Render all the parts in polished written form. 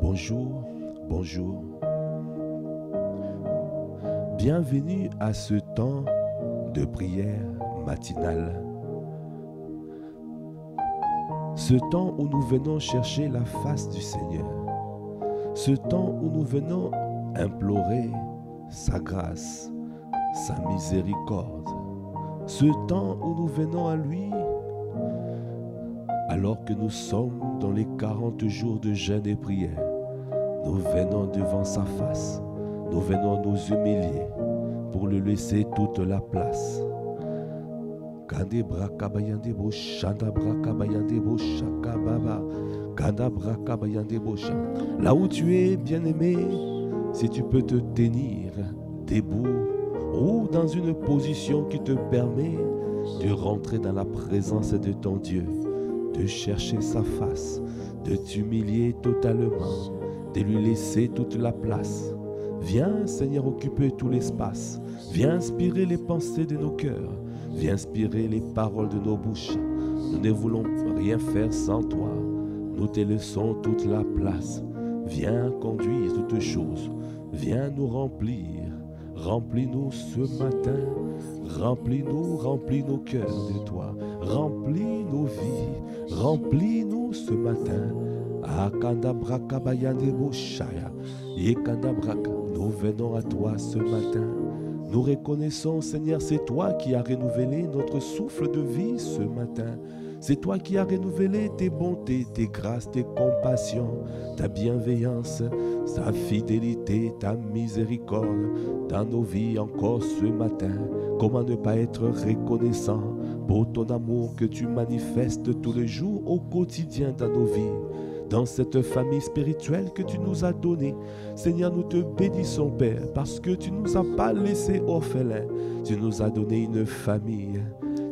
Bonjour, bonjour. Bienvenue à ce temps de prière matinale. Ce temps où nous venons chercher la face du Seigneur. Ce temps où nous venons implorer sa grâce, sa miséricorde. Ce temps où nous venons à lui alors que nous sommes dans les 40 jours de jeûne et prière. Nous venons devant sa face. Nous venons nous humilier pour lui laisser toute la place. Là où tu es, bien-aimé, si tu peux te tenir debout ou dans une position qui te permet de rentrer dans la présence de ton Dieu, de chercher sa face, de t'humilier totalement, de lui laisser toute la place. Viens, Seigneur, occuper tout l'espace. Viens inspirer les pensées de nos cœurs. Viens inspirer les paroles de nos bouches. Nous ne voulons rien faire sans toi. Nous te laissons toute la place. Viens conduire toutes choses. Viens nous remplir. Remplis-nous ce matin. Remplis-nous, remplis nos cœurs de toi. Remplis nos vies. Remplis-nous ce matin. Nous venons à toi ce matin. Nous reconnaissons, Seigneur, c'est toi qui as renouvelé notre souffle de vie ce matin. C'est toi qui as renouvelé tes bontés, tes grâces, tes compassions, ta bienveillance, ta fidélité, ta miséricorde dans nos vies encore ce matin. Comment ne pas être reconnaissant pour ton amour que tu manifestes tous les jours au quotidien dans nos vies, dans cette famille spirituelle que tu nous as donnée. Seigneur, nous te bénissons, Père, parce que tu ne nous as pas laissés orphelins. Tu nous as donné une famille.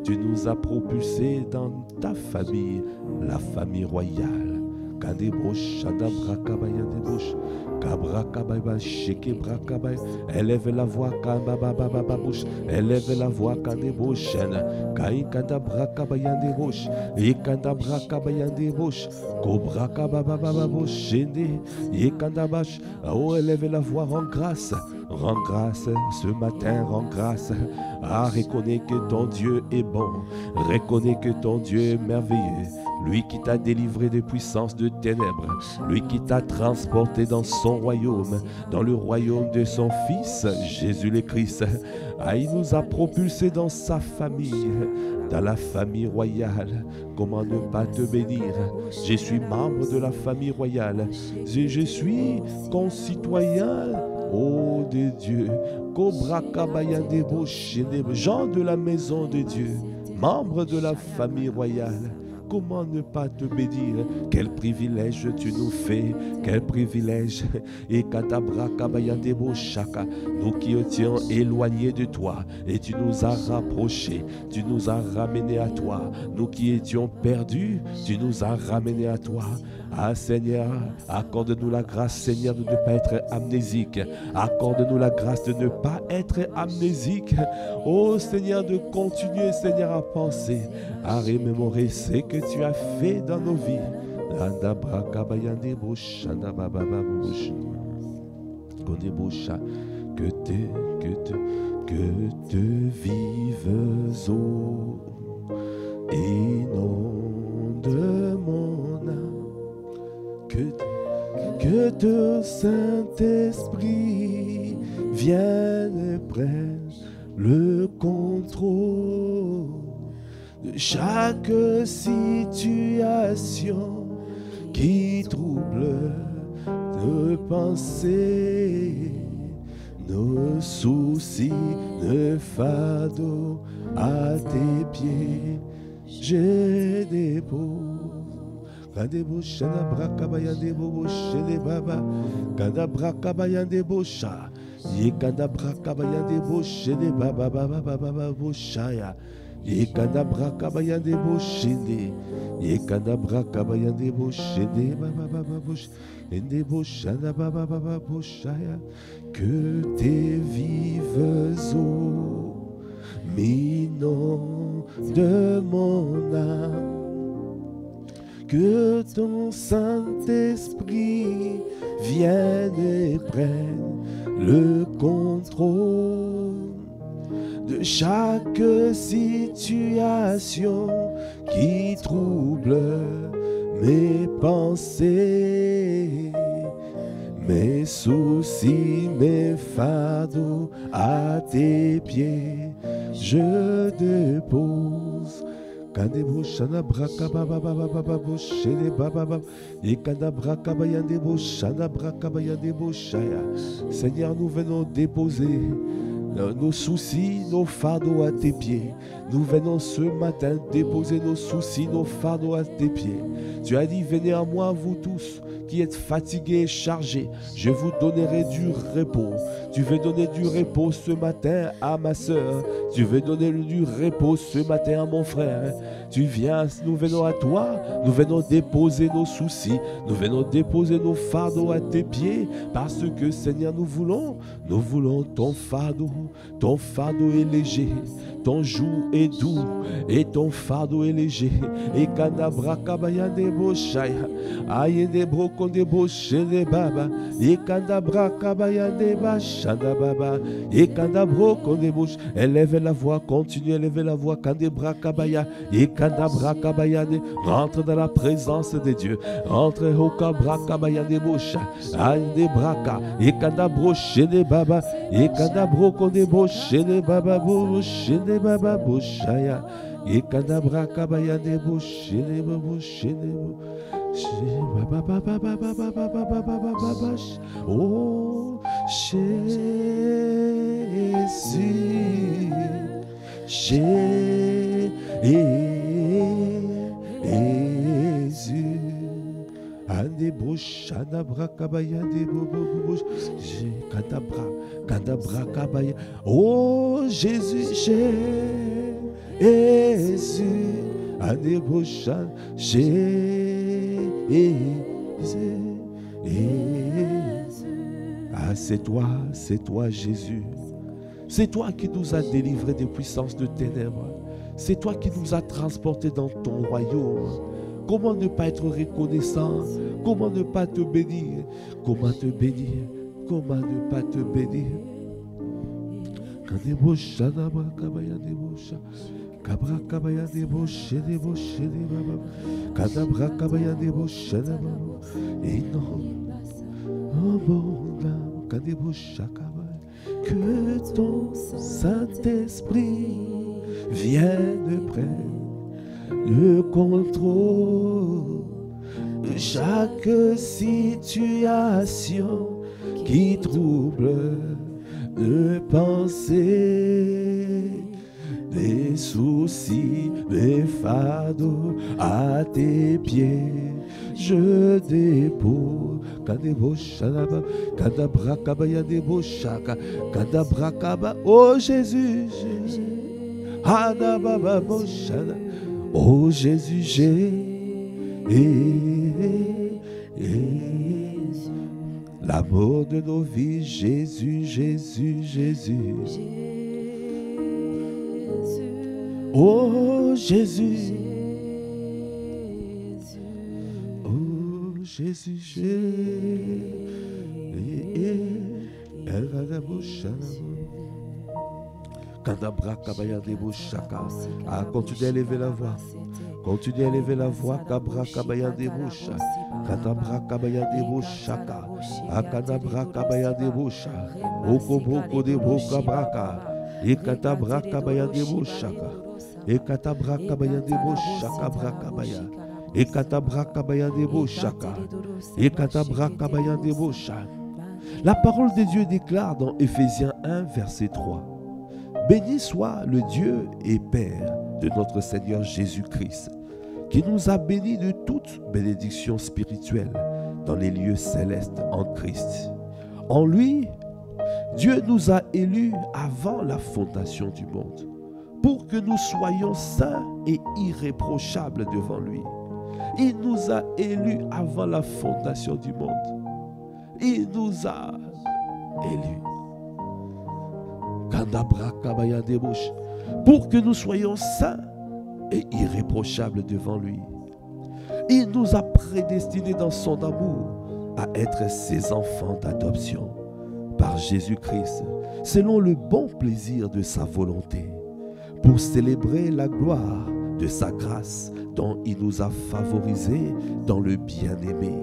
Tu nous as propulsés dans ta famille, la famille royale. Élève la voix, élève la voix, oh, élève la voix, rends grâce ce matin, rends grâce. Ah, reconnais que ton Dieu est bon, reconnais que ton Dieu est merveilleux, lui qui t'a délivré des puissances de ténèbres, lui qui t'a transporté dans son royaume, dans le royaume de son Fils, Jésus le Christ. Ah, il nous a propulsés dans sa famille, dans la famille royale. Comment ne pas te bénir? Je suis membre de la famille royale, je suis concitoyen, oh de Dieu, gens de la maison de Dieu, membre de la famille royale. Comment ne pas te bénir? Quel privilège tu nous fais, quel privilège. Et nous qui étions éloignés de toi, et tu nous as rapprochés, tu nous as ramenés à toi. Nous qui étions perdus, tu nous as ramenés à toi. Ah Seigneur, accorde-nous la grâce, Seigneur, de ne pas être amnésique. Accorde-nous la grâce de ne pas être amnésique. Oh Seigneur, de continuer, Seigneur, à penser, à remémorer ce que tu as fait dans nos vies. Que te vives, oh, inonde mon âme. Que ton Saint-Esprit vienne prendre le contrôle de chaque situation qui trouble nos pensées, nos soucis, nos fardeaux à tes pieds. Je dépose. Kadebo shana brakabayande bobo shele baba kada brakabayande bosha ye kada brakabayande bo shele baba baba baba boshaya ye kada brakabayande bo shende ye kada brakabayande bo shende baba baba bosh ende boshana baba baba boshaya. Que tes vives eaux m'inondent de mon âme, que ton Saint-Esprit vienne et prenne le contrôle de chaque situation qui trouble mes pensées, mes soucis, mes fardeaux à tes pieds, je dépose. Seigneur, nous venons déposer nos soucis, nos fardeaux à tes pieds. Nous venons ce matin déposer nos soucis, nos fardeaux à tes pieds. Tu as dit, venez à moi, vous tous qui êtes fatigués et chargés, je vous donnerai du repos. Tu veux donner du repos ce matin à ma soeur. Tu veux donner du repos ce matin à mon frère. Tu viens, nous venons à toi, nous venons déposer nos soucis, nous venons déposer nos fardeaux à tes pieds, parce que Seigneur, nous voulons ton fardeau est léger, ton joug est doux, et ton fardeau est léger. Et kanabra kabaya debo shaya, aye debro kondebo shele baba, et kanabra kabaya deba shanda baba, et kanabro kondebo. Élève la voix, continue à élever la voix, kandebra kabaya, et kanabra kabaya de, rentre dans la présence de Dieu, rentre au kabra kabaya debo shaya, aye debraka, et kanabro shele baba, et kanabro kondebo shele baba bo shele baba bo shaya. Et kadabra kabaya debo shele babo shele baba baba baba baba baba. Oh Jésus, Jésus, andebo shadabra kabaya debo bobo kadabra kabaya. Oh Jésus, Jésus, Adébochan, Jésus. Ah, c'est toi Jésus. C'est toi qui nous as délivrés des puissances de ténèbres. C'est toi qui nous as transportés dans ton royaume. Comment ne pas être reconnaissant? Comment ne pas te bénir? Comment te bénir? Comment ne pas te bénir? Kabra kabaya debo shede bo shede baba, kadabra kabaya debo shede baba, et non, oh bon âme, kadebo shakaba, que ton Saint-Esprit vienne prendre le contrôle de chaque situation qui trouble de pensée, des soucis, des fardeaux à tes pieds, je dépose. Kadebo shalaba, kadabra kabaya debo shaka, kadabra kaba. Oh Jésus, Jésus, hadababa boshana. Oh Jésus, l'amour de nos vies, Jésus, Jésus, Jésus. Oh Jésus, oh Jésus, continue à élever la voix. Continue à élever la voix. Kabra kabaya debusha. Kadabra kabaya debushaka. Akadabra kabaya debusha. Okobroko debroka braka. Ekatabra kabaya debushaka. Ekatabra kabaya debushaka brakabaya. Ekatabra kabaya debushaka. Ekatabra kabaya debusha. La parole de Dieu déclare dans Éphésiens 1, verset 3. Béni soit le Dieu et Père de notre Seigneur Jésus-Christ, qui nous a bénis de toute bénédiction spirituelle dans les lieux célestes en Christ. En lui, Dieu nous a élus avant la fondation du monde, pour que nous soyons saints et irréprochables devant lui. Il nous a élus avant la fondation du monde. Il nous a élus. Pour que nous soyons saints et irréprochables devant lui. Il nous a prédestinés dans son amour à être ses enfants d'adoption par Jésus-Christ, selon le bon plaisir de sa volonté, pour célébrer la gloire de sa grâce dont il nous a favorisés dans le bien-aimé.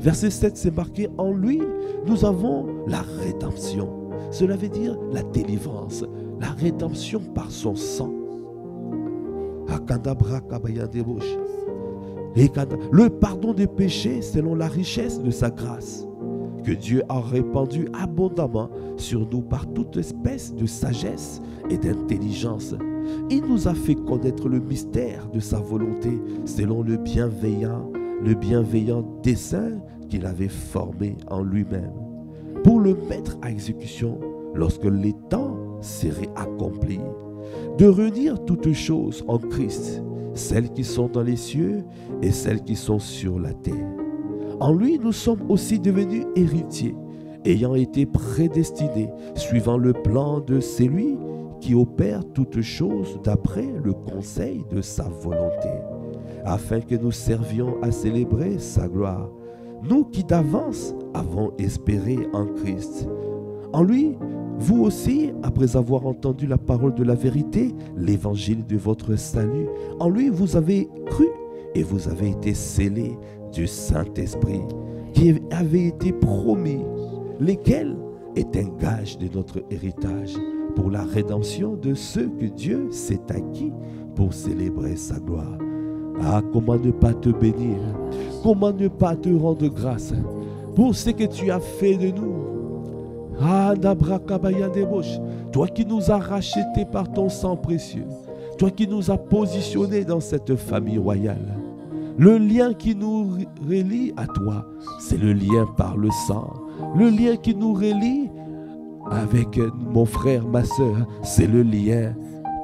Verset 7, c'est marqué: en lui, nous avons la rédemption. Cela veut dire la délivrance, la rédemption par son sang. Le pardon des péchés selon la richesse de sa grâce, que Dieu a répandu abondamment sur nous par toute espèce de sagesse et d'intelligence. Il nous a fait connaître le mystère de sa volonté selon le bienveillant dessein qu'il avait formé en lui-même, pour le mettre à exécution lorsque les temps seraient accomplis, de réunir toutes choses en Christ, celles qui sont dans les cieux et celles qui sont sur la terre. En lui, nous sommes aussi devenus héritiers, ayant été prédestinés, suivant le plan de celui qui opère toutes choses d'après le conseil de sa volonté, afin que nous servions à célébrer sa gloire, nous qui d'avance avons espéré en Christ. En lui, vous aussi, après avoir entendu la parole de la vérité, l'évangile de votre salut, en lui vous avez cru et vous avez été scellés du Saint-Esprit qui avait été promis, lequel est un gage de notre héritage pour la rédemption de ceux que Dieu s'est acquis pour célébrer sa gloire. Ah, comment ne pas te bénir, comment ne pas te rendre grâce pour ce que tu as fait de nous. Ah, toi qui nous as rachetés par ton sang précieux, toi qui nous as positionnés dans cette famille royale. Le lien qui nous relie à toi, c'est le lien par le sang. Le lien qui nous relie avec mon frère, ma soeur, c'est le lien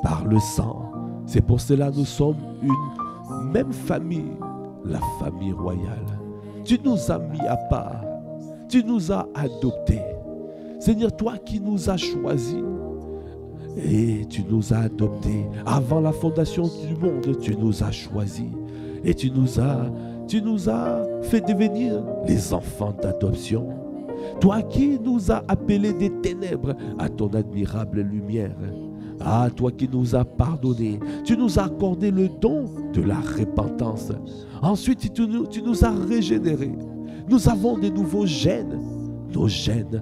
par le sang. C'est pour cela que nous sommes une même famille, la famille royale. Tu nous as mis à part, tu nous as adoptés. Seigneur, toi qui nous as choisis et tu nous as adoptés. Avant la fondation du monde, tu nous as choisis et tu nous as fait devenir les enfants d'adoption. Toi qui nous as appelés des ténèbres à ton admirable lumière. Ah, toi qui nous as pardonnés, tu nous as accordé le don de la repentance. Ensuite, tu nous as régénérés. Nous avons de nouveaux gènes. Nos gènes,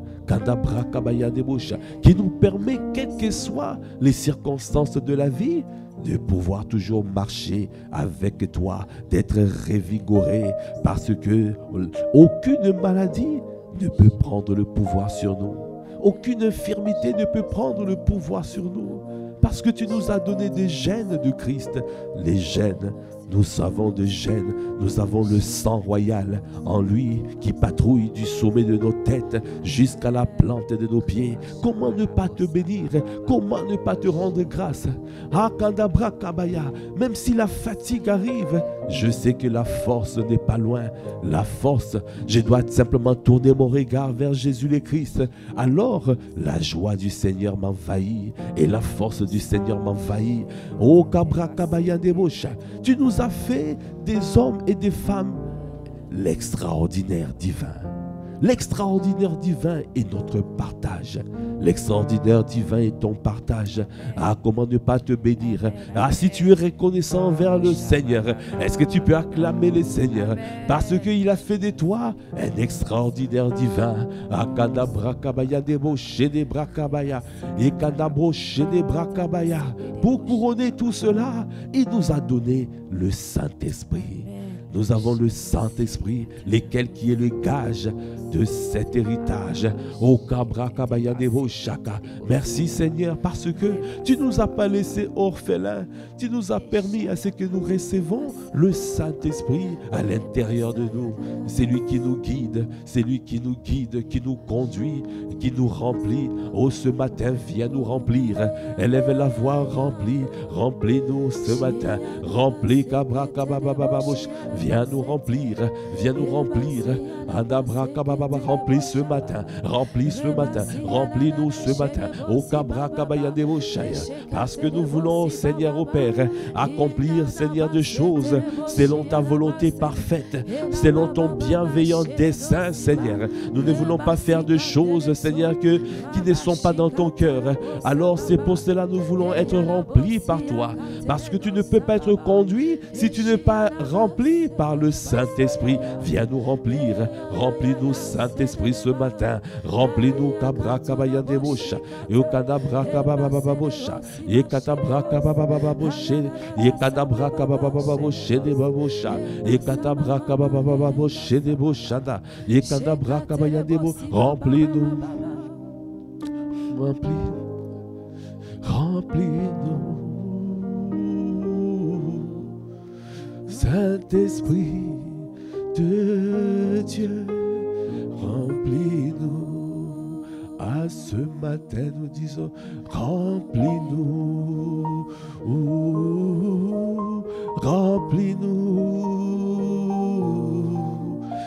qui nous permet, quelles que soient les circonstances de la vie, de pouvoir toujours marcher avec toi, d'être revigoré, parce que aucune maladie ne peut prendre le pouvoir sur nous. Aucune infirmité ne peut prendre le pouvoir sur nous, parce que tu nous as donné des gènes de Christ. Les gènes, nous avons des gènes, nous avons le sang royal en lui qui patrouille du sommet de nos têtes jusqu'à la plante de nos pieds. Comment ne pas te bénir? Comment ne pas te rendre grâce? Ah, Kandabra Kabaya, même si la fatigue arrive, je sais que la force n'est pas loin. La force, je dois simplement tourner mon regard vers Jésus le Christ. Alors, la joie du Seigneur m'envahit et la force du Seigneur m'envahit. Oh, Kabra Kabaya Debosha, tu nous as fait des hommes et des femmes l'extraordinaire divin. L'extraordinaire divin est notre partage. L'extraordinaire divin est ton partage. Ah, comment ne pas te bénir? Ah, si tu es reconnaissant envers le Seigneur, est-ce que tu peux acclamer le Seigneur? Parce qu'il a fait de toi un extraordinaire divin. Ah, Kadabra Kabaya Debo Shede Brakabaya et Kadabro Shede Brakabaya. Pour couronner tout cela, il nous a donné le Saint-Esprit. Nous avons le Saint-Esprit, lequel qui est le gage de cet héritage. Oh, Kabra Kabaya Devo Shaka. Merci Seigneur, parce que tu ne nous as pas laissés orphelins. Tu nous as permis à ce que nous recevons le Saint-Esprit à l'intérieur de nous. C'est lui qui nous guide, c'est lui qui nous guide, qui nous conduit, qui nous remplit. Oh, ce matin, viens nous remplir. Élève la voix, remplis-nous ce matin. Remplis Kabra Kababa Babush. viens nous remplir, viens nous remplir. Adabracababa, remplis ce matin, remplis-nous ce matin. Au Cabracabayandeboshaya, parce que nous voulons, Seigneur, au Père, accomplir, Seigneur, de choses selon ta volonté parfaite, selon ton bienveillant dessein, Seigneur. Nous ne voulons pas faire de choses, Seigneur, qui ne sont pas dans ton cœur. Alors c'est pour cela que nous voulons être remplis par toi, parce que tu ne peux pas être conduit si tu n'es pas rempli par le Saint-Esprit. Viens nous remplir, remplis-nous, Saint-Esprit, ce matin. Remplis-nous, Cabracabayandebosha, et Cadabracababababosha, et Catabracababababosha, et Cadabracababababosha, et Catabracababababosha, et Cadabracabayandebo. Remplis-nous, remplis-nous, Saint-Esprit de Dieu, remplis-nous. À ce matin, nous disons, remplis-nous, remplis-nous,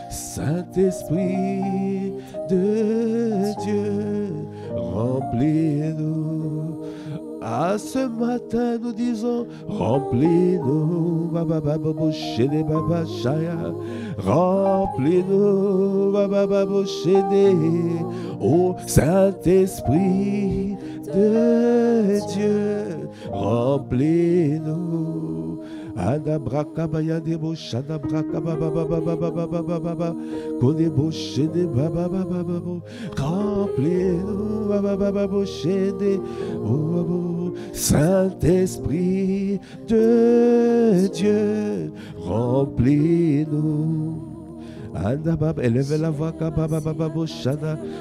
Saint-Esprit de Dieu, remplis-nous. À ce matin, nous disons, remplis-nous, remplis-nous, ô Saint-Esprit de Dieu, remplis-nous. Adabracabaya-debo, shadabracabababababababababa, kodebo, shede, babababababo, remplis-nous, bababababo, shede, oh, Saint-Esprit de Dieu, remplis-nous. Élevez la voix, Kabababababosha,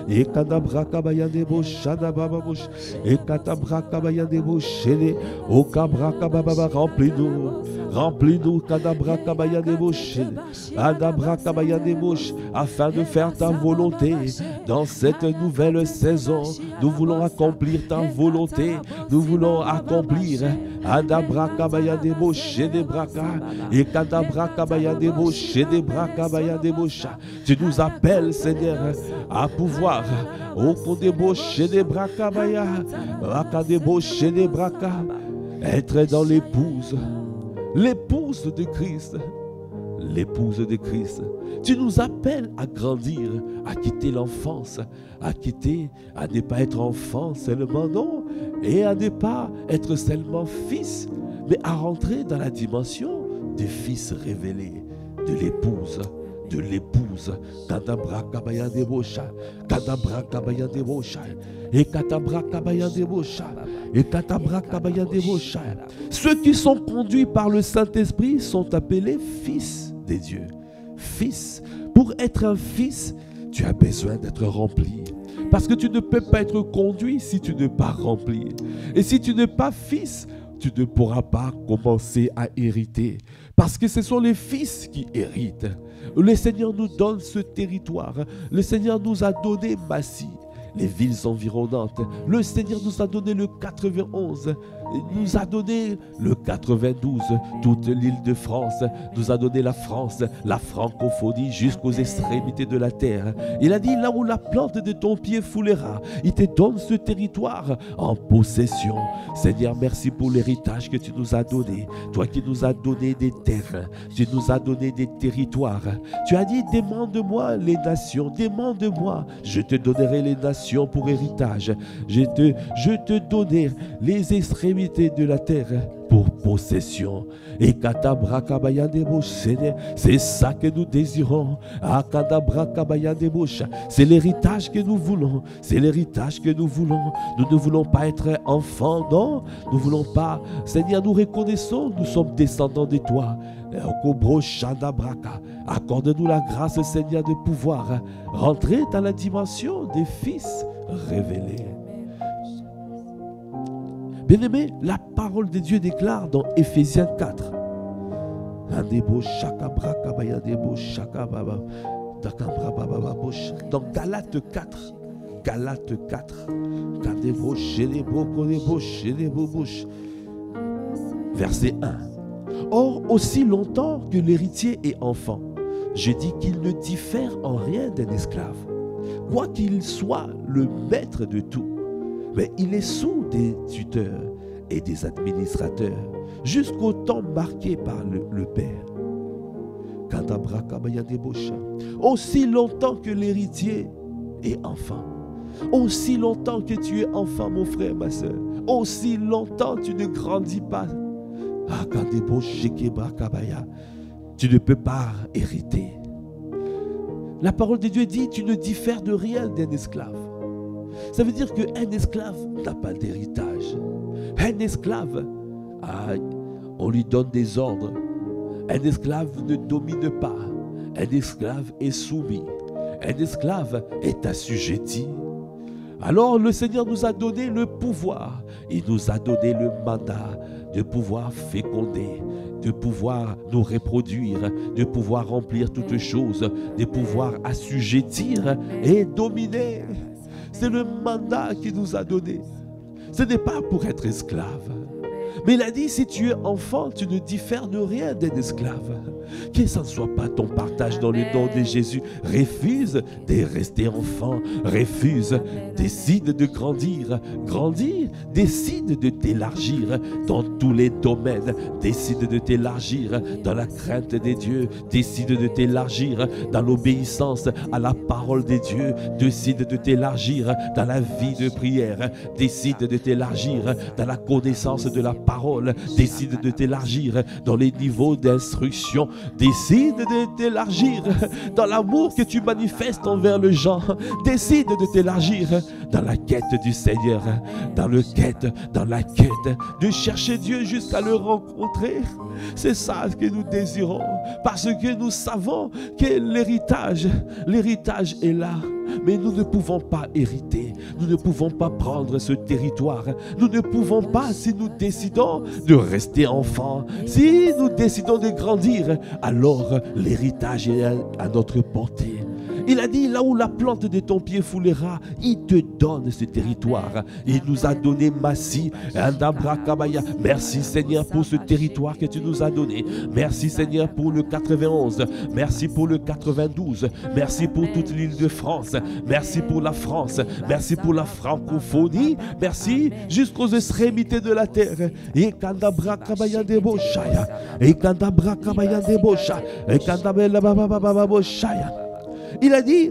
et Kadabrakabayandebosha, Bababosh, et Katabrakabayandeboshele, O Kabrakababa, remplis-nous, remplis-nous, Kadabrakabayandebosh, Adabrakabayandebosh, afin de faire ta volonté dans cette nouvelle saison. Nous voulons accomplir ta volonté, nous voulons accomplir Adabrakabayandebosh, et Kadabrakabayandebosh, tu nous appelles, Seigneur, à pouvoir être dans l'épouse, l'épouse de Christ, l'épouse de Christ. Tu nous appelles à grandir, à quitter l'enfance, à ne pas être enfant seulement, non, et à ne pas être seulement fils, mais à rentrer dans la dimension des fils révélés, de l'épouse. De l'épouse, Kadabrakabayandebosha, Kadabrakabayandebosha, et Katabrakabayandebosha, et Katabrakabayandebosha. Ceux qui sont conduits par le Saint-Esprit sont appelés fils des dieux. Fils. Pour être un fils, tu as besoin d'être rempli. Parce que tu ne peux pas être conduit si tu n'es pas rempli. Et si tu n'es pas fils, tu ne pourras pas commencer à hériter. Parce que ce sont les fils qui héritent. Le Seigneur nous donne ce territoire. Le Seigneur nous a donné Massy, les villes environnantes. Le Seigneur nous a donné le 91. Il nous a donné le 92, toute l'île de France. Nous a donné la France, la francophonie jusqu'aux extrémités de la terre. Il a dit, là où la plante de ton pied foulera, il te donne ce territoire en possession. Seigneur, merci pour l'héritage que tu nous as donné. Toi qui nous as donné des terres, tu nous as donné des territoires. Tu as dit, demande-moi les nations, demande-moi, je te donnerai les nations pour héritage. Je te donnerai les extrémités de la terre pour possession. Et c'est ça que nous désirons. C'est l'héritage que nous voulons. C'est l'héritage que nous voulons. Nous ne voulons pas être enfants, non. Nous ne voulons pas. Seigneur, nous reconnaissons, nous sommes descendants de toi. Accorde-nous la grâce, Seigneur, de pouvoir rentrer dans la dimension des fils révélés. Bien-aimé, la parole de Dieu déclare dans Éphésiens 4. Dans Galates 4. Galates 4. Verset 1. Or, aussi longtemps que l'héritier est enfant, je dis qu'il ne diffère en rien d'un esclave, quoi qu'il soit le maître de tout, mais il est sous des tuteurs et des administrateurs, jusqu'au temps marqué par le Père. Aussi longtemps que l'héritier est enfant, aussi longtemps que tu es enfant, mon frère, ma soeur, aussi longtemps tu ne grandis pas, tu ne peux pas hériter. La parole de Dieu dit, tu ne diffères de rien d'un esclave. Ça veut dire qu'un esclave n'a pas d'héritage. Un esclave, on lui donne des ordres. Un esclave ne domine pas. Un esclave est soumis. Un esclave est assujetti. Alors le Seigneur nous a donné le pouvoir. Il nous a donné le mandat de pouvoir féconder, de pouvoir nous reproduire, de pouvoir remplir toutes choses, de pouvoir assujettir et dominer. C'est le mandat qu'il nous a donné. Ce n'est pas pour être esclave. Mais il a dit, si tu es enfant, tu ne diffères de rien d'un esclave. Que ça ne soit pas ton partage dans le nom de Jésus. Refuse de rester enfant. Refuse, décide de grandir. Grandir, décide de t'élargir dans tous les domaines. Décide de t'élargir dans la crainte des dieux. Décide de t'élargir dans l'obéissance à la parole des dieux. Décide de t'élargir dans la vie de prière. Décide de t'élargir dans la connaissance de la parole. Décide de t'élargir dans les niveaux d'instruction. Décide de t'élargir dans l'amour que tu manifestes envers les gens. Décide de t'élargir dans la quête du Seigneur, dans la quête de chercher Dieu jusqu'à le rencontrer. C'est ça que nous désirons, parce que nous savons que l'héritage est là. Mais nous ne pouvons pas hériter, nous ne pouvons pas prendre ce territoire, nous ne pouvons pas, si nous décidons de rester enfants, si nous décidons de grandir, alors l'héritage est à notre portée. Il a dit, là où la plante de ton pied foulera, il te donne ce territoire. Il nous a donné Massi, Andabrakabaya. Merci Seigneur pour ce territoire que tu nous as donné. Merci Seigneur pour le 91. Merci pour le 92. Merci pour toute l'île de France. Merci pour la France. Merci pour la francophonie. Merci jusqu'aux extrémités de la terre. Et Kandabrakabaya Deboshaya. Et Kandabrakabaya Debosha. Et Kandabrakabaya. Il a dit,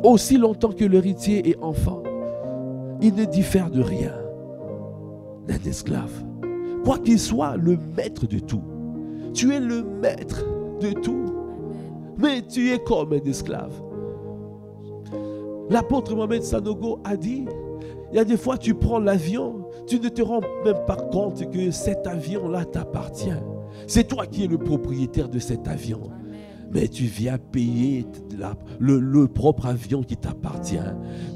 aussi longtemps que l'héritier est enfant, il ne diffère de rien d'un esclave. Quoi qu'il soit le maître de tout, tu es le maître de tout, mais tu es comme un esclave. L'apôtre Mohamed Sanogo a dit, il y a des fois tu prends l'avion, tu ne te rends même pas compte que cet avion-là t'appartient. C'est toi qui es le propriétaire de cet avion. Mais tu viens payer le propre avion qui t'appartient.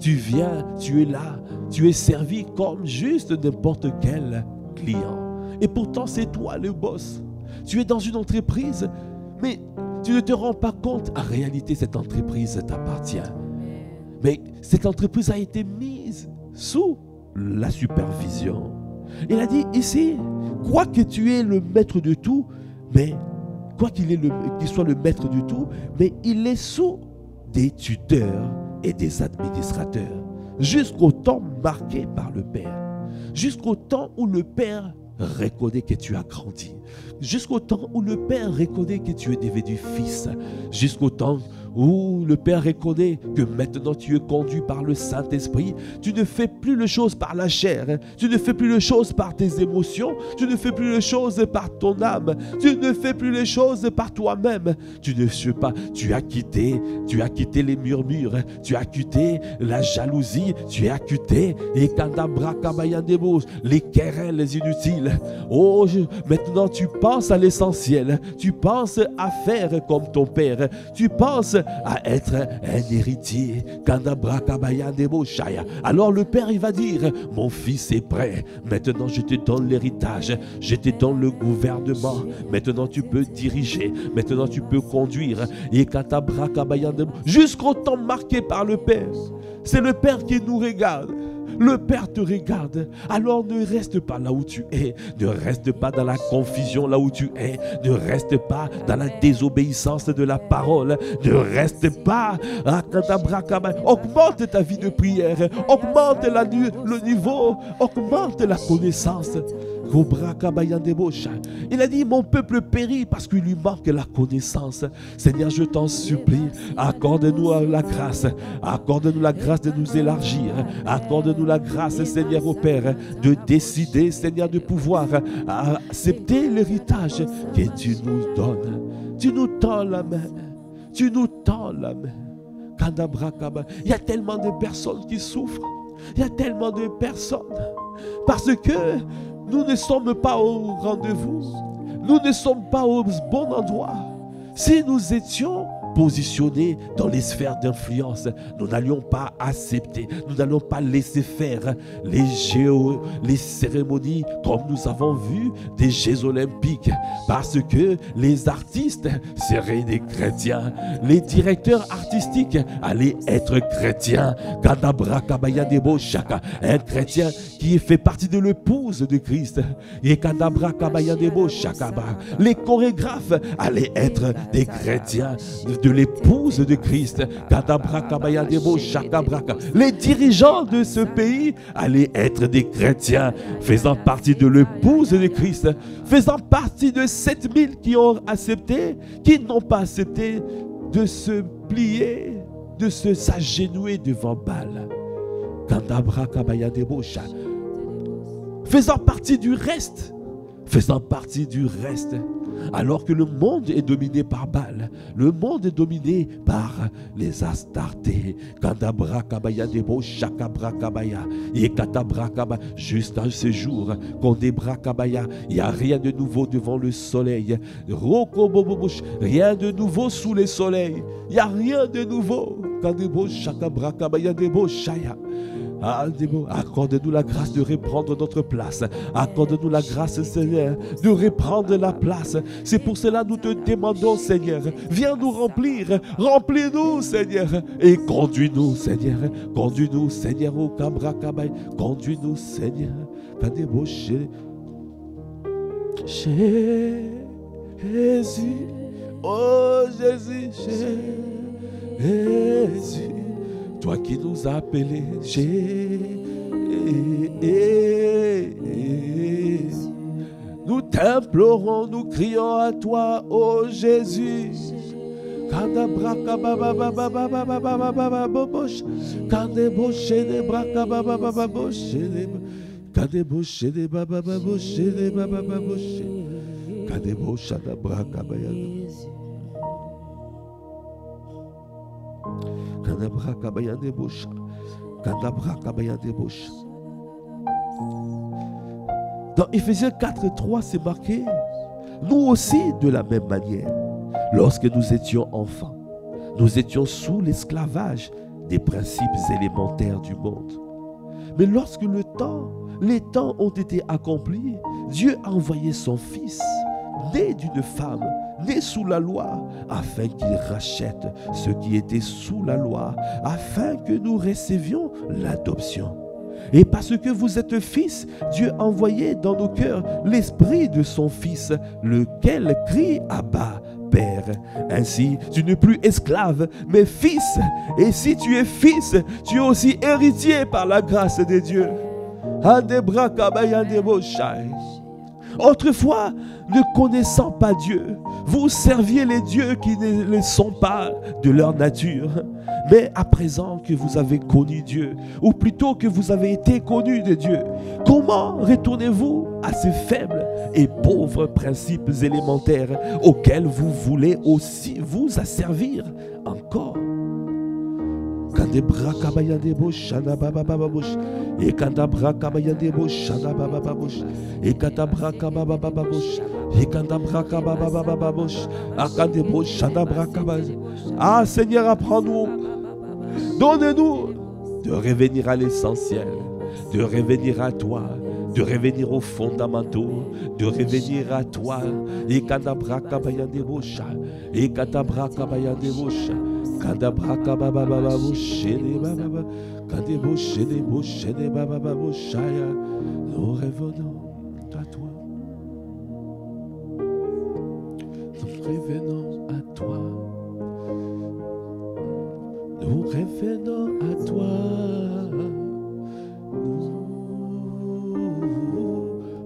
Tu viens, tu es là, tu es servi comme juste n'importe quel client. Et pourtant, c'est toi le boss. Tu es dans une entreprise, mais tu ne te rends pas compte. En réalité, cette entreprise t'appartient. Mais cette entreprise a été mise sous la supervision. Il a dit ici, quoi que tu es le maître de tout, mais quoi qu'il soit le maître du tout, mais il est sous des tuteurs et des administrateurs, jusqu'au temps marqué par le Père, jusqu'au temps où le Père reconnaît que tu as grandi, jusqu'au temps où le Père reconnaît que tu es devenu fils, jusqu'au temps où le Père reconnaît que maintenant tu es conduit par le Saint-Esprit. Tu ne fais plus les choses par la chair, tu ne fais plus les choses par tes émotions, tu ne fais plus les choses par ton âme, tu ne fais plus les choses par toi-même. Tu ne sais pas, tu as quitté les murmures, tu as quitté la jalousie, tu as quitté les querelles inutiles. Oh, maintenant tu penses à l'essentiel, tu penses à faire comme ton Père, tu penses à être un héritier. Alors le Père, il va dire, mon fils est prêt, maintenant je te donne l'héritage, je te donne le gouvernement, maintenant tu peux diriger, maintenant tu peux conduire, et jusqu'au temps marqué par le Père. C'est le Père qui nous regarde. Le Père te regarde. Alors ne reste pas là où tu es. Ne reste pas dans la confusion là où tu es. Ne reste pas dans la désobéissance de la parole. Ne reste pas. Augmente ta vie de prière. Augmente le niveau. Augmente la connaissance. Il a dit, mon peuple périt parce qu'il lui manque la connaissance. Seigneur, je t'en supplie, accorde-nous la grâce. Accorde-nous la grâce de nous élargir. Accorde-nous la grâce, Seigneur, au Père, de décider, Seigneur, de pouvoir accepter l'héritage que tu nous donnes. Tu nous tends la main. Tu nous tends la main. Il y a tellement de personnes qui souffrent. Il y a tellement de personnes. Parce que nous ne sommes pas au rendez-vous. Nous ne sommes pas au bon endroit. Si nous étions positionnés dans les sphères d'influence, nous n'allions pas accepter, nous n'allons pas laisser faire les cérémonies comme nous avons vu des Jeux olympiques, parce que les artistes seraient des chrétiens, les directeurs artistiques allaient être chrétiens. Un chrétien qui fait partie de l'épouse de Christ, les chorégraphes allaient être des chrétiens de l'épouse de Christ. Les dirigeants de ce pays allaient être des chrétiens faisant partie de l'épouse de Christ, faisant partie de 7000 qui ont accepté, qui n'ont pas accepté de se plier, de s'agenouiller devant Baal. Faisant partie du reste, faisant partie du reste. Alors que le monde est dominé par Baal, le monde est dominé par les Astartés. Jusqu'à ce jour, il n'y a rien de nouveau devant le soleil. Rien de nouveau sous le soleil. Il n'y a rien de nouveau. Accorde-nous la grâce de reprendre notre place. Accorde-nous la grâce, Seigneur, de reprendre la place. C'est pour cela que nous te demandons, Seigneur, viens nous remplir. Remplis-nous, Seigneur, et conduis-nous, Seigneur. Conduis-nous, Seigneur, au Cabra Kabay. Conduis-nous, Seigneur. Jésus, oh Jésus, Jésus. Toi qui nous as appelés, nous t'implorons, nous crions à toi, ô Jésus. Dans Éphésiens 4:3, c'est marqué, nous aussi de la même manière, lorsque nous étions enfants, nous étions sous l'esclavage des principes élémentaires du monde. Mais lorsque les temps ont été accomplis, Dieu a envoyé son Fils, né d'une femme, né sous la loi, afin qu'il rachète ceux qui étaient sous la loi, afin que nous recevions l'adoption. Et parce que vous êtes fils, Dieu a envoyé dans nos cœurs l'esprit de son Fils, lequel crie Abba, Père. Ainsi, tu n'es plus esclave, mais fils. Et si tu es fils, tu es aussi héritier par la grâce de Dieu. Autrefois, ne connaissant pas Dieu, vous serviez les dieux qui ne le sont pas de leur nature. Mais à présent que vous avez connu Dieu, ou plutôt que vous avez été connu de Dieu, comment retournez-vous à ces faibles et pauvres principes élémentaires auxquels vous voulez aussi vous asservir encore? Ah Seigneur, apprends-nous, donne-nous de revenir à l'essentiel, de revenir à toi, de revenir aux fondamentaux, de revenir à toi. Et kadabraka bayande bosha, et katabraka bayande bosha, kadabraka bababa boshene bababa, kadeboshene boshene bababa boshaya. Nous revenons à toi. Nous revenons à toi. Nous revenons à toi.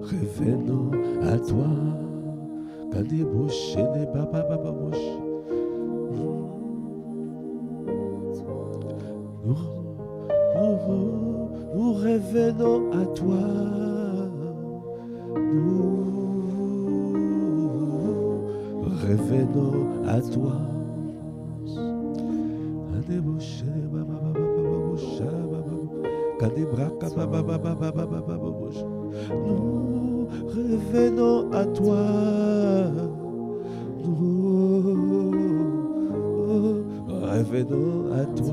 Revenons à toi. Kadeboshene bababa bosh. Nous revenons à toi. Nous revenons à toi. Nous revenons à toi. Nous revenons à toi.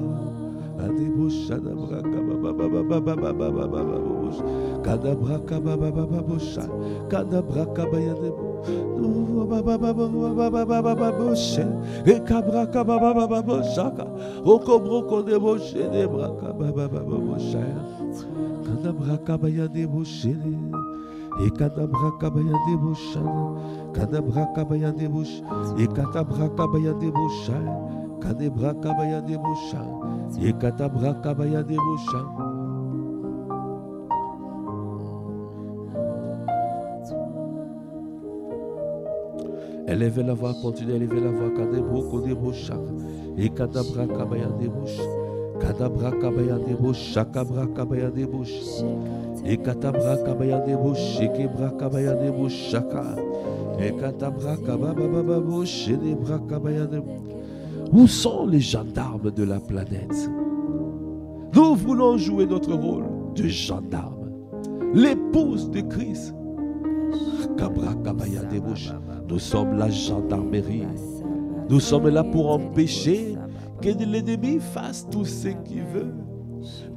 Kadebraka bayande bosha, et katabraka bayande bosha. Élevez la voix, continuez à élever la voix. Kadebroko de bosha, et katabraka bayande bosha, katabraka bayande bosha, kabraka bayande bosha, et katabraka bayande bosha, kebraka bayande bosha, et katabraka bababa bosha, et braka bayande. Où sont les gendarmes de la planète? Nous voulons jouer notre rôle de gendarme. L'épouse de Christ. Nous sommes la gendarmerie. Nous sommes là pour empêcher que l'ennemi fasse tout ce qu'il veut.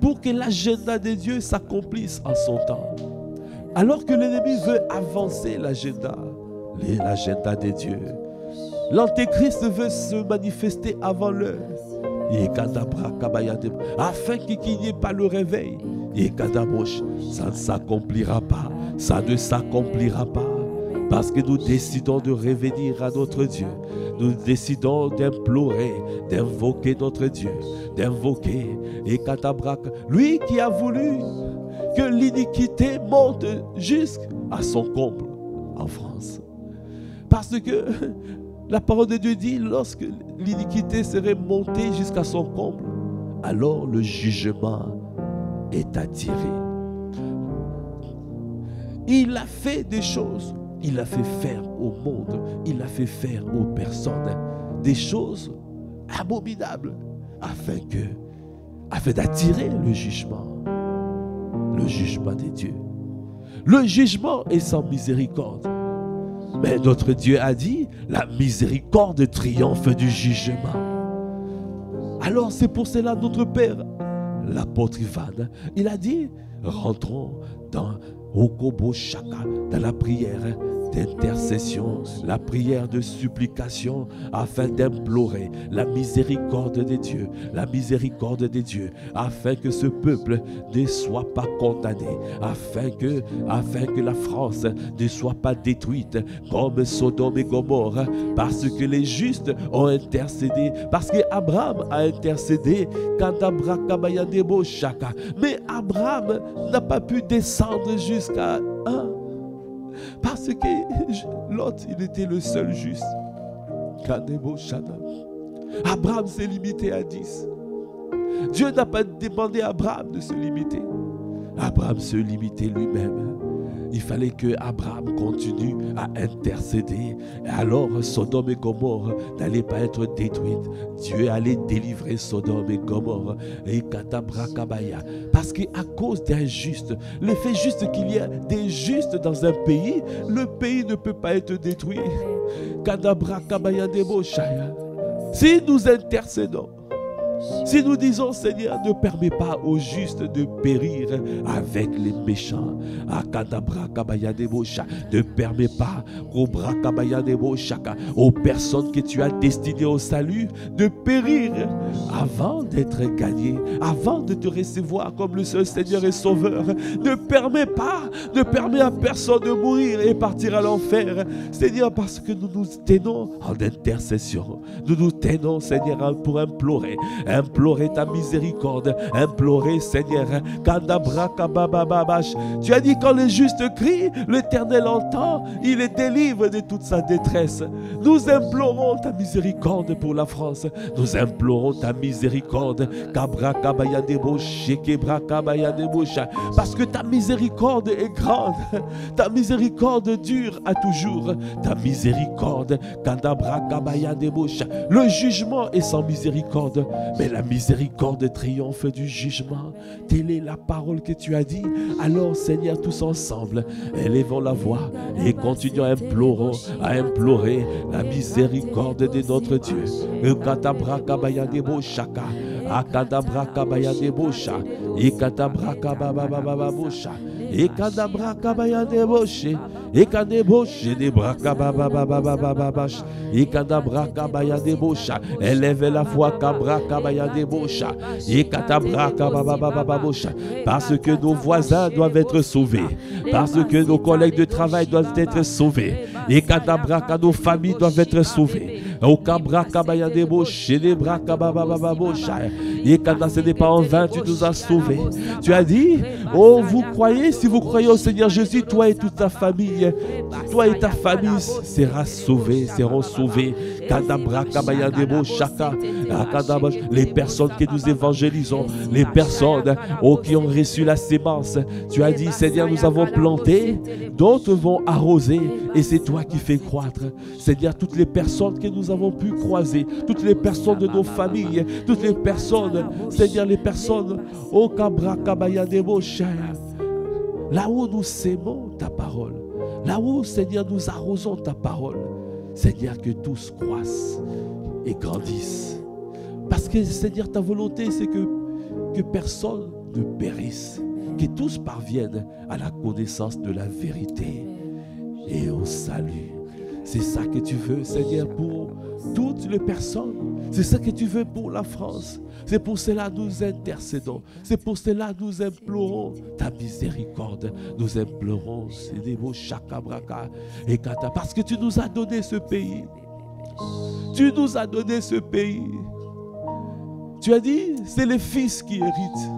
Pour que l'agenda de Dieu s'accomplisse en son temps. Alors que l'ennemi veut avancer l'agenda de Dieu. L'antéchrist veut se manifester avant l'heure. Afin qu'il n'y ait pas le réveil. Ça ne s'accomplira pas. Ça ne s'accomplira pas. Parce que nous décidons de revenir à notre Dieu. Nous décidons d'implorer, d'invoquer notre Dieu. D'invoquer. Lui qui a voulu que l'iniquité monte jusqu'à son comble en France. Parce que la parole de Dieu dit, lorsque l'iniquité serait montée jusqu'à son comble, alors le jugement est attiré. Il a fait des choses, il a fait faire au monde, il a fait faire aux personnes des choses abominables afin d'attirer le jugement de Dieu. Le jugement est sans miséricorde. Mais notre Dieu a dit, la miséricorde triomphe du jugement. Alors c'est pour cela notre Père, l'apôtre Ivan, il a dit, rentrons dans Okobo Shaka, dans la prière d'intercession, la prière de supplication, afin d'implorer la miséricorde de Dieu, afin que ce peuple ne soit pas condamné, afin que la France ne soit pas détruite comme Sodome et Gomorrhe, parce que les justes ont intercédé, parce qu'Abraham a intercédé, mais Abraham n'a pas pu descendre jusqu'à 1. Parce que Lot, il était le seul juste. Abraham s'est limité à 10. Dieu n'a pas demandé à Abraham de se limiter. Abraham se limitait lui-même. Il fallait que Abraham continue à intercéder. Et alors Sodome et Gomorrhe n'allaient pas être détruites. Dieu allait délivrer Sodome et Gomorrhe. Et Katabrakabaya. Parce qu'à cause d'un juste, le fait juste qu'il y a des justes dans un pays, le pays ne peut pas être détruit. Kadabrakabaya deboshaya. Si nous intercédons, Si nous disons, Seigneur, ne permets pas aux justes de périr avec les méchants. Ne permets pas aux personnes que tu as destinées au salut de périr avant d'être gagnées, avant de te recevoir comme le seul Seigneur et Sauveur. Ne permets à personne de mourir et partir à l'enfer. Seigneur, parce que nous nous tenons en intercession. Nous nous tenons, Seigneur, pour implorer ta miséricorde, implorer, Seigneur. Tu as dit, quand le juste crie, l'Éternel entend, il les délivre de toute sa détresse. Nous implorons ta miséricorde pour la France. Nous implorons ta miséricorde. Parce que ta miséricorde est grande. Ta miséricorde dure à toujours. Ta miséricorde. Le jugement est sans miséricorde, mais la miséricorde triomphe du jugement. Telle est la parole que tu as dit. Alors, Seigneur, tous ensemble, élevons la voix et continuons à implorer la miséricorde de notre Dieu. Élève la voix, parce que nos voisins doivent être sauvés, parce que nos collègues de travail doivent être sauvés, et nos familles doivent être sauvées. Ce n'est pas en vain, tu nous as sauvés. Tu as dit, oh, vous croyez, si vous croyez au Seigneur Jésus, toi et toute ta famille seront sauvés. Les personnes que nous évangélisons, les personnes qui ont reçu la sémence, tu as dit, Seigneur, nous avons planté, d'autres vont arroser, et c'est toi qui fais croître. Seigneur, toutes les personnes que nous avons pu croiser, toutes les personnes de nos familles, toutes les personnes, Seigneur, les personnes au Cabra Kabaya Debo, là où nous sémons ta parole, là où, Seigneur, nous arrosons ta parole, Seigneur, que tous croissent et grandissent. Parce que, Seigneur, ta volonté, c'est que personne ne périsse, que tous parviennent à la connaissance de la vérité et au salut. C'est ça que tu veux, Seigneur, pour toutes les personnes. C'est ça que tu veux pour la France. C'est pour cela que nous intercédons. C'est pour cela que nous implorons ta miséricorde. Nous implorons ces mots chakabraka et kata. Parce que tu nous as donné ce pays. Tu nous as donné ce pays. Tu as dit, c'est les fils qui héritent.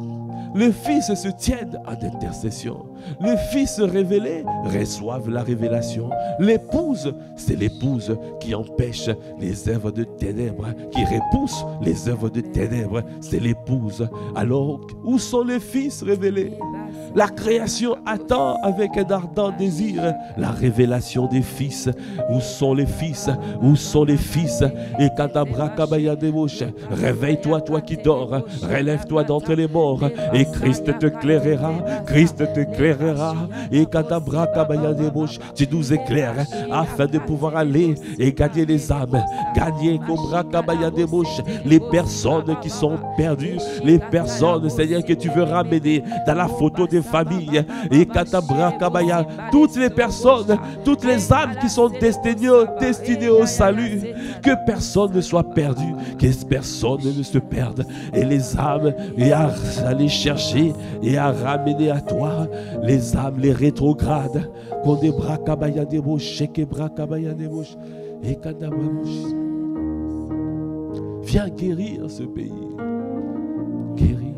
Les fils se tiennent en intercession. Les fils révélés reçoivent la révélation. L'épouse, c'est l'épouse qui empêche les œuvres de ténèbres, qui repousse les œuvres de ténèbres. C'est l'épouse. Alors, où sont les fils révélés? La création attend avec un ardent désir la révélation des fils. Où sont les fils? Où sont les fils? Et Kadabra Kabaya Debouche, réveille-toi, toi qui dors, relève-toi d'entre les morts, et Christ te éclairera, Christ t'éclairera. Et Kadabra Kabaya Debouche, tu nous éclaires afin de pouvoir aller et gagner les âmes, gagner Kobra Kabaya Debouche, les personnes qui sont perdues, les personnes, Seigneur, que tu veux ramener dans la photo des familles, et Katabra Kabaya, toutes les personnes, toutes les âmes qui sont destinées au salut, que personne ne soit perdu, que personne ne se perde, et les âmes, et à aller chercher et à ramener à toi les âmes, les rétrogrades, qu'on des bras Kabaya des bouches, que bras Kabaya des bouches, et Kadabouche. Viens guérir ce pays, guérir.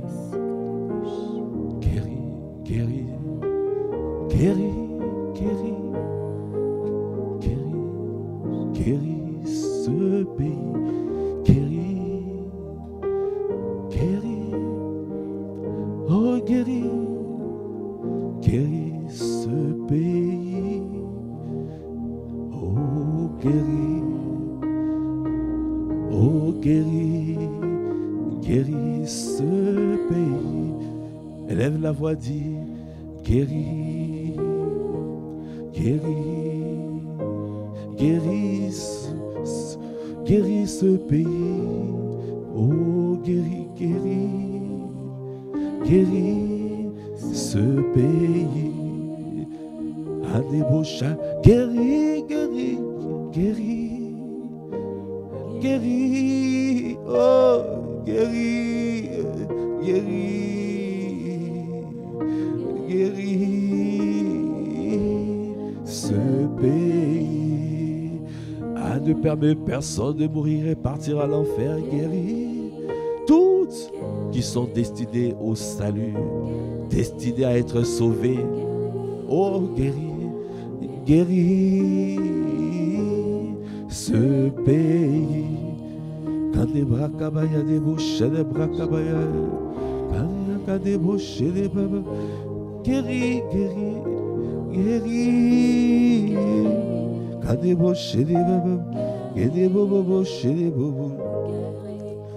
Guéris, guéris, guéris, guéris, guéris ce pays, guéris, guéris, oh guéris, guéris ce pays, oh guéris, oh guéris, guéris ce pays. Élève la voix, dit, guéris, guéris, guéris, guéris ce pays, oh guéris, guéris, guéris ce pays. Adéboucha, guéris, guéris, guéris, guéris, oh, guéris, guéris, guéris ce pays. À ne permettre personne de mourir et partir à l'enfer, guéris toutes qui sont destinées au salut, destinées à être sauvées. Oh, guéris, guéris ce pays. Quand des bras cabaya, des bouches, des bras cabaya, quand des bouches, des baba, guéris, guéris, guéris. Quand des bouches, des baba, et des bobos, bouches, des bobos.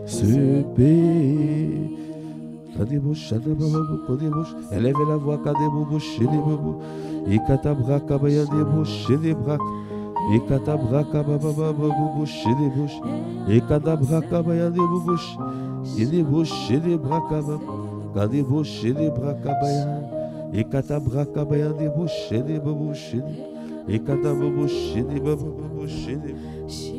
Ce pays. Quand des bouches, des baba, quand des bouches, élève la voix, quand des bouches, des bobos. Et katabra kabaya des bouches et des bras. Et katabra kababa bouche et des bouches. Et katabra kabaya des bouches. Et des bouches et des bras kababa. Quand des bouches et des bras kabaya. Et katabra kabaya des bouches et des bouches. Et katabra bouche et des bouches et des bouches.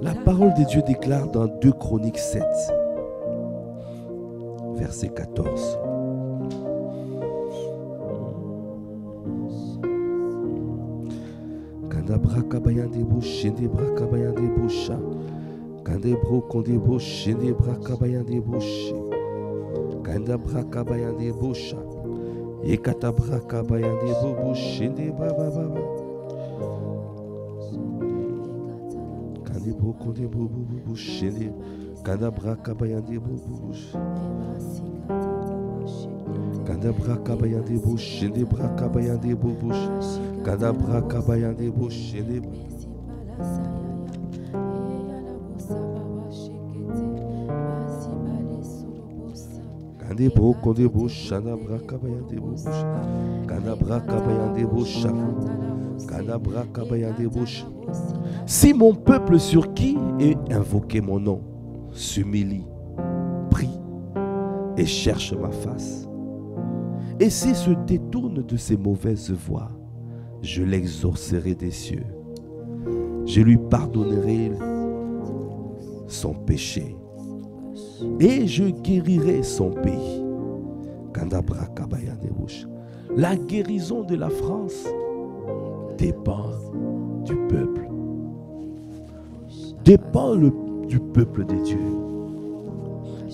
La parole de Dieu déclare dans 2 Chroniques 7, verset 14. Kanda braka bayande bouche, des braka bayande bouche, kanda broko de bouche, des braka bayande bouche, kanda braka bayande bouche, et kata braka bayande bouche, des baba baba, kanda broko de bouche, kanda braka bayande bouche. Kadabra kabayande bouche, des bras kabayande bouche, kadabra kabayande bouche, des kande broko de bouche, kadabra kabayande bouche, kadabra kabayande bouche, kadabra kabayande bouche. Si mon peuple sur qui est invoqué mon nom s'humilie, prie et cherche ma face, et s'il se détourne de ses mauvaises voies, je l'exaucerai des cieux. Je lui pardonnerai son péché et je guérirai son pays. La guérison de la France dépend du peuple. Dépend du peuple de Dieu.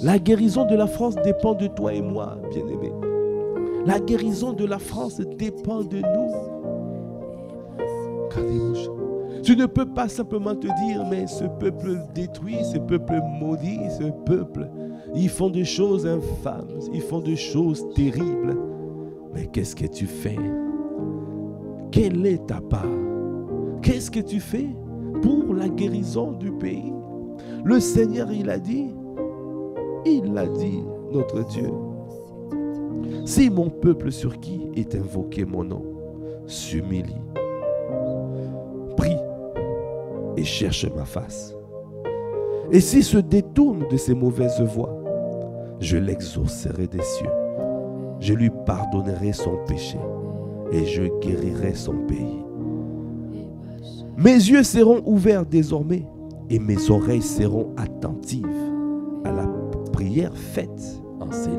La guérison de la France dépend de toi et moi, bien-aimés. La guérison de la France dépend de nous. Tu ne peux pas simplement te dire, mais ce peuple détruit, ce peuple maudit, ce peuple, ils font des choses infâmes, ils font des choses terribles. Mais qu'est-ce que tu fais? Quelle est ta part? Qu'est-ce que tu fais pour la guérison du pays? Le Seigneur, il a dit, notre Dieu, si mon peuple sur qui est invoqué mon nom s'humilie, prie et cherche ma face, et s'il se détourne de ses mauvaises voies, je l'exaucerai des cieux, je lui pardonnerai son péché et je guérirai son pays. Mes yeux seront ouverts désormais et mes oreilles seront attentives à la prière faite en ces lieux.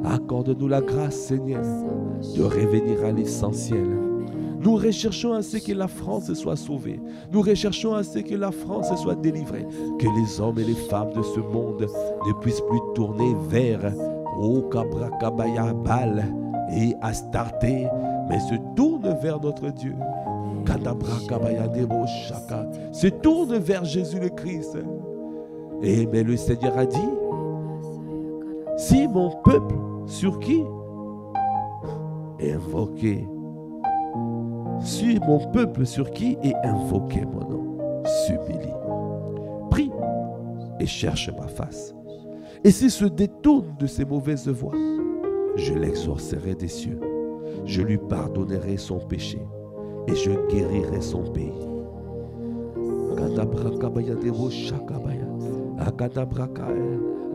Accorde-nous la grâce, Seigneur, de revenir à l'essentiel, Nous recherchons à ce que la France soit sauvée. Nous recherchons à ce que la France soit délivrée. Que les hommes et les femmes de ce monde ne puissent plus tourner vers Kabrakabaya Baal et Astarté, mais se tournent vers notre Dieu. Kadabrakabaya Debo Shaka, se tournent vers Jésus le Christ. Et mais le Seigneur a dit, si mon peuple sur qui est invoqué, si mon peuple sur qui est invoqué mon nom s'humilie, prie et cherche ma face, et s'il se détourne de ses mauvaises voies, je l'exorcerai des cieux, je lui pardonnerai son péché et je guérirai son pays.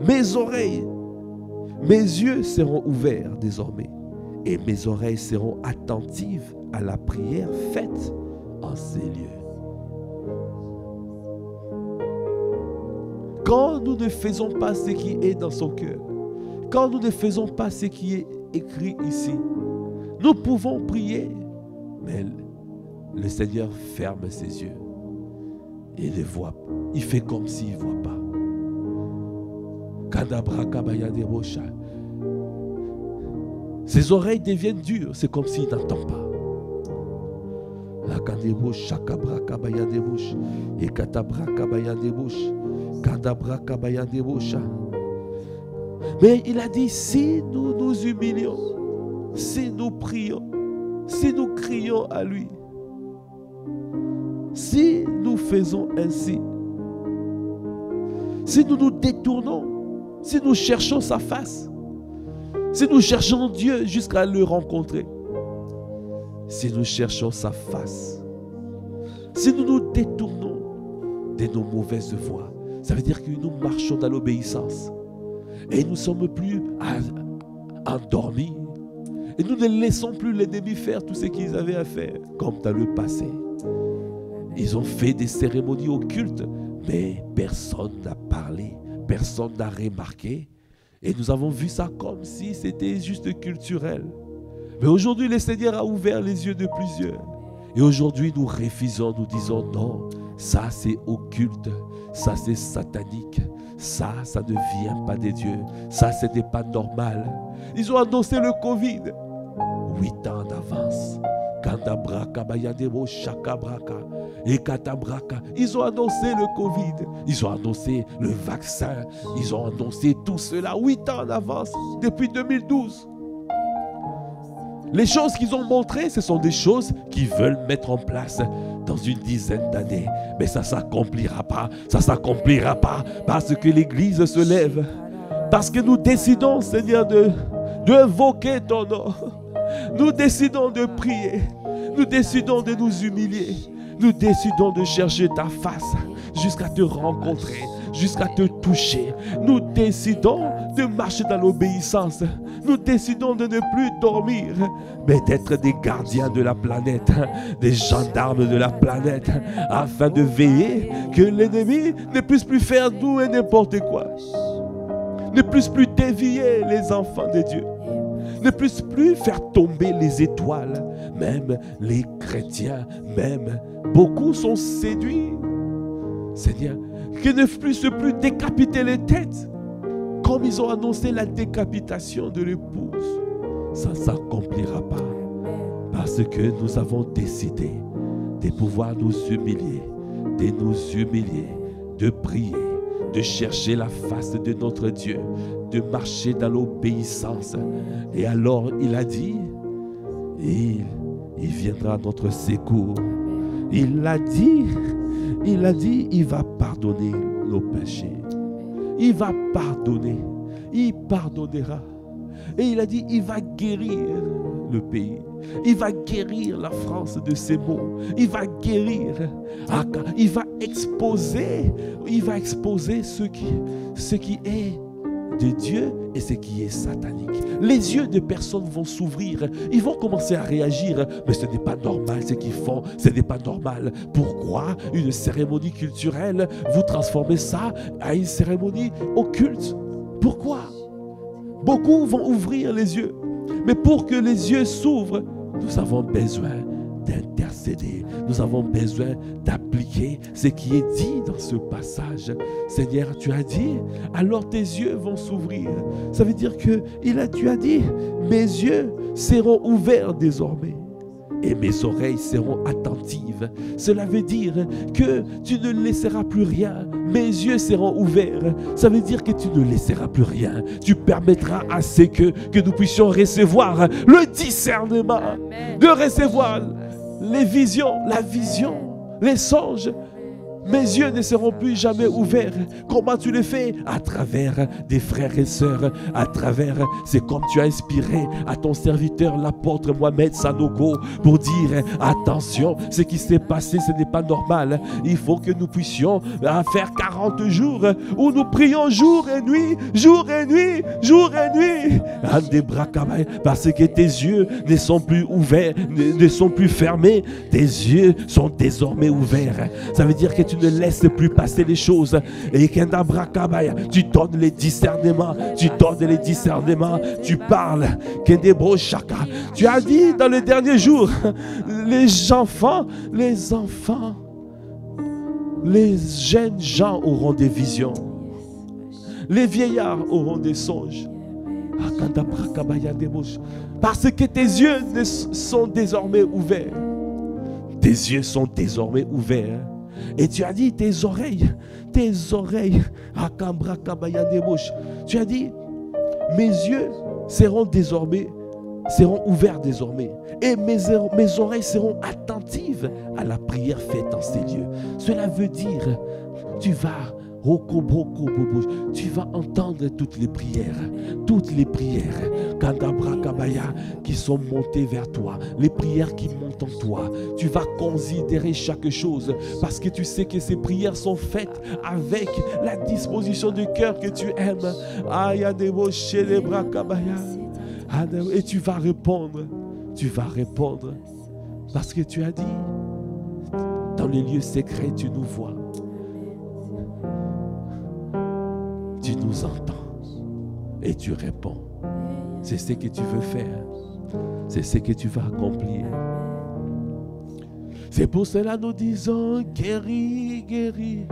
Mes oreilles, mes yeux seront ouverts désormais et mes oreilles seront attentives à la prière faite en ces lieux. Quand nous ne faisons pas ce qui est dans son cœur, quand nous ne faisons pas ce qui est écrit ici, nous pouvons prier, mais le Seigneur ferme ses yeux et ne voit pas. Il fait comme s'il ne voit pas. Ses oreilles deviennent dures, c'est comme s'il n'entend pas. Mais il a dit, si nous nous humilions, si nous prions, si nous crions à lui, si nous faisons ainsi, si nous nous détournons, si nous cherchons sa face, si nous cherchons Dieu jusqu'à le rencontrer, si nous cherchons sa face, si nous nous détournons de nos mauvaises voies, ça veut dire que nous marchons dans l'obéissance et nous ne sommes plus endormis et nous ne laissons plus l'ennemi faire tout ce qu'ils avaient à faire comme dans le passé. Ils ont fait des cérémonies occultes, mais personne n'a parlé, personne n'a remarqué. Et nous avons vu ça comme si c'était juste culturel. Mais aujourd'hui, le Seigneur a ouvert les yeux de plusieurs. Et aujourd'hui, nous refusons, nous disons non, ça c'est occulte, ça c'est satanique, ça ne vient pas de Dieu, ça ce n'est pas normal. Ils ont annoncé le Covid 8 ans d'avance. Ils ont annoncé le Covid, ils ont annoncé le vaccin, ils ont annoncé tout cela 8 ans en avance, depuis 2012. Les choses qu'ils ont montrées, ce sont des choses qu'ils veulent mettre en place dans une dizaine d'années. Mais ça ne s'accomplira pas, ça ne s'accomplira pas parce que l'Église se lève. Parce que nous décidons, Seigneur, d'invoquer ton nom. Nous décidons de prier. Nous décidons de nous humilier. Nous décidons de chercher ta face jusqu'à te rencontrer, jusqu'à te toucher. Nous décidons de marcher dans l'obéissance. Nous décidons de ne plus dormir, mais d'être des gardiens de la planète, des gendarmes de la planète, afin de veiller que l'ennemi ne puisse plus faire tout et n'importe quoi. Ne puisse plus dévier les enfants de Dieu. Ne puisse plus faire tomber les étoiles. Même les chrétiens, même beaucoup sont séduits. Seigneur, qu'ils ne puissent plus décapiter les têtes. Comme ils ont annoncé la décapitation de l'épouse. Ça ne s'accomplira pas. Parce que nous avons décidé de pouvoir nous humilier, de prier, de chercher la face de notre Dieu, de marcher dans l'obéissance. Et alors il a dit, il viendra à notre secours. Il a dit, il va pardonner nos péchés. Il va pardonner, il pardonnera. Et il a dit, il va guérir le pays. Il va guérir la France de ses maux. Il va guérir. Il va exposer ce qui est de Dieu et ce qui est satanique. Les yeux de personnes vont s'ouvrir. Ils vont commencer à réagir. Mais ce n'est pas normal ce qu'ils font. Ce n'est pas normal. Pourquoi une cérémonie culturelle, vous transformez ça à une cérémonie occulte? Pourquoi? Beaucoup vont ouvrir les yeux. Mais pour que les yeux s'ouvrent, nous avons besoin d'un posséder. Nous avons besoin d'appliquer ce qui est dit dans ce passage. Seigneur, tu as dit, alors tes yeux vont s'ouvrir. Ça veut dire que tu as dit, mes yeux seront ouverts désormais. Et mes oreilles seront attentives. Cela veut dire que tu ne laisseras plus rien. Mes yeux seront ouverts. Ça veut dire que tu ne laisseras plus rien. Tu permettras à ce que nous puissions recevoir le discernement, de recevoir les visions, la vision, les songes. Mes yeux ne seront plus jamais ouverts. Comment tu le fais? À travers des frères et sœurs, à travers, c'est comme tu as inspiré à ton serviteur, l'apôtre Mohamed Sanogo, pour dire, attention, ce qui s'est passé, ce n'est pas normal. Il faut que nous puissions faire 40 jours où nous prions jour et nuit, jour et nuit, jour et nuit. Parce que tes yeux ne sont plus ouverts, ne sont plus fermés. Tes yeux sont désormais ouverts. Ça veut dire que tu ne laisses plus passer les choses. Et tu donnes les discernements. Tu donnes les discernements. Tu parles. Tu as dit dans les derniers jours, les enfants, les jeunes gens auront des visions. Les vieillards auront des songes. Parce que tes yeux sont désormais ouverts. Tes yeux sont désormais ouverts. Et tu as dit tes oreilles, tu as dit, mes yeux seront ouverts désormais. Et mes oreilles seront attentives à la prière faite en ces lieux. Cela veut dire, tu vas entendre toutes les prières qui sont montées vers toi, les prières qui montent en toi. Tu vas considérer chaque chose parce que tu sais que ces prières sont faites avec la disposition du cœur que tu aimes. Et tu vas répondre parce que tu as dit, dans les lieux secrets tu nous vois. Tu nous entends et tu réponds. C'est ce que tu veux faire. C'est ce que tu vas accomplir. C'est pour cela nous disons guéris, guéris,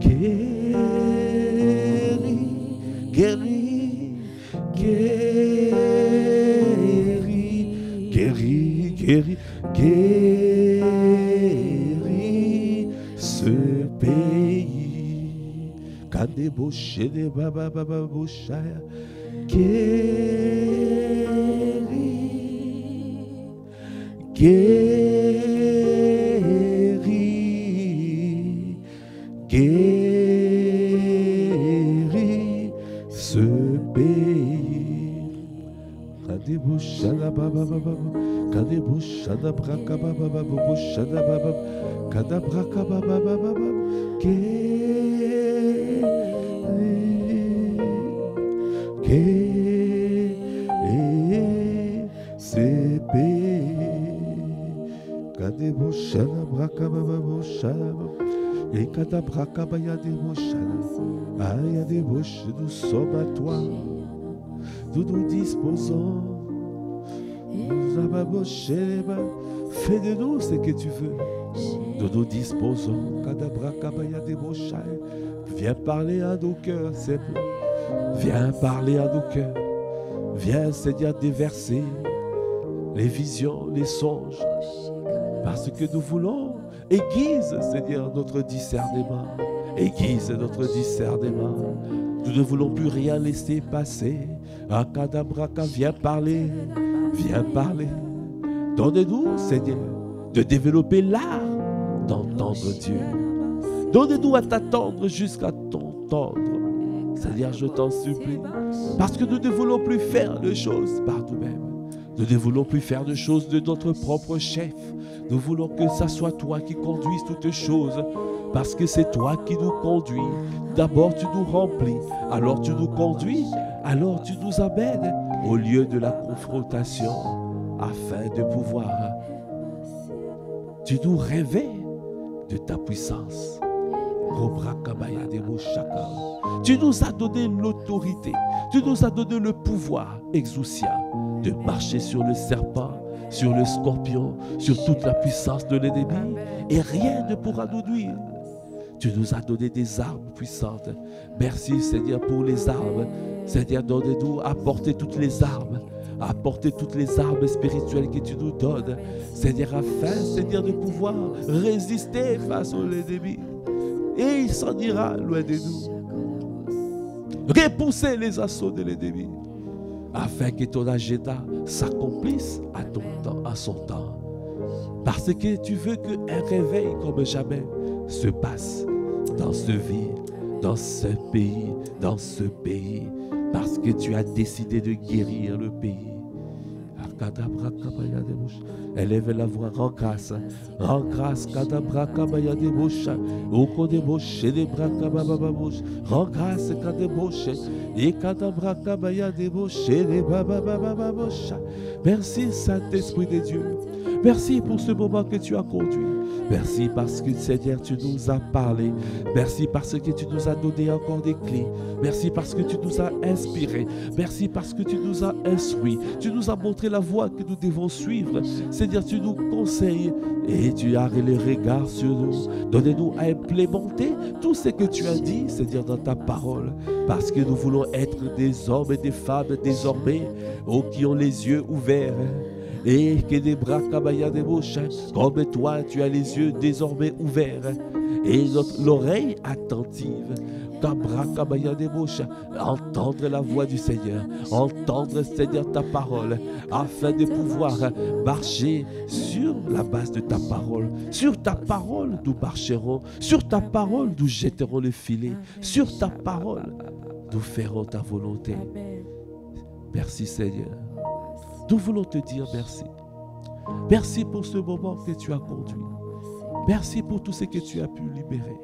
guéris, guéris, guéris, guéris, guéris, guéris ce pays. Guéris, guéris, guéris ce pays. Nous sommes à toi, nous nous disposons. Fais de nous ce que tu veux. Nous nous disposons. Viens parler à nos cœurs, Seigneur. Viens parler à nos cœurs. Viens, Seigneur, déverser les visions, les songes. Parce que nous voulons, aiguise, Seigneur, notre discernement. Aiguise notre discernement. Nous ne voulons plus rien laisser passer. Akadabraka, viens parler. Viens parler. Donne-nous, Seigneur, de développer l'art d'entendre Dieu. Donne-nous à t'attendre jusqu'à t'entendre. Seigneur, je t'en supplie. Parce que nous ne voulons plus faire de choses par nous-mêmes. Nous ne voulons plus faire de choses de notre propre chef. Nous voulons que ça soit toi qui conduises toutes choses. Parce que c'est toi qui nous conduis. D'abord tu nous remplis, alors tu nous conduis, alors tu nous amènes au lieu de la confrontation, afin de pouvoir tu nous réveilles de ta puissance. Tu nous as donné l'autorité, tu nous as donné le pouvoir exousia de marcher sur le serpent sur le scorpion, sur toute la puissance de l'ennemi, et rien ne pourra nous nuire. Tu nous as donné des armes puissantes. Merci Seigneur pour les armes. Seigneur, donne-nous à porter toutes les armes, à porter toutes les armes spirituelles que tu nous donnes. Seigneur, afin, Seigneur, de pouvoir résister face à l'ennemi. Et il s'en ira loin de nous. Repousser les assauts de l'ennemi, afin que ton agenda s'accomplisse à ton temps, à son temps. Parce que tu veux qu'un réveil comme jamais se passe dans ce vie, dans ce pays, parce que tu as décidé de guérir le pays. Élève la voix, rends grâce, kadabra kabaya de bouche, oko de bouche, de brakaba bababouche, rends grâce, kadebouche, et kadabra kabaya de bouche, de bababababouche. Merci Saint-Esprit de Dieu. Merci pour ce moment que tu as conduit. Merci parce que Seigneur, tu nous as parlé. Merci parce que tu nous as donné encore des clés. Merci parce que tu nous as inspirés. Merci parce que tu nous as instruits. Tu nous as montré la voie que nous devons suivre. Seigneur, tu nous conseilles et tu as le regard sur nous. Donnez-nous à implémenter tout ce que tu as dit, Seigneur, dans ta parole. Parce que nous voulons être des hommes et des femmes désormais, qui ont les yeux ouverts. Et que des bras kabaya de bouche, comme toi tu as les yeux désormais ouverts et l'oreille attentive, kabra kabaya de bouche, entendre la voix du Seigneur, entendre Seigneur ta parole, afin de pouvoir marcher sur la base de ta parole. Sur ta parole nous marcherons, sur ta parole nous jetterons le filet, sur ta parole nous ferons ta volonté. Merci Seigneur. Nous voulons te dire merci. Merci pour ce moment que tu as conduit. Merci pour tout ce que tu as pu libérer.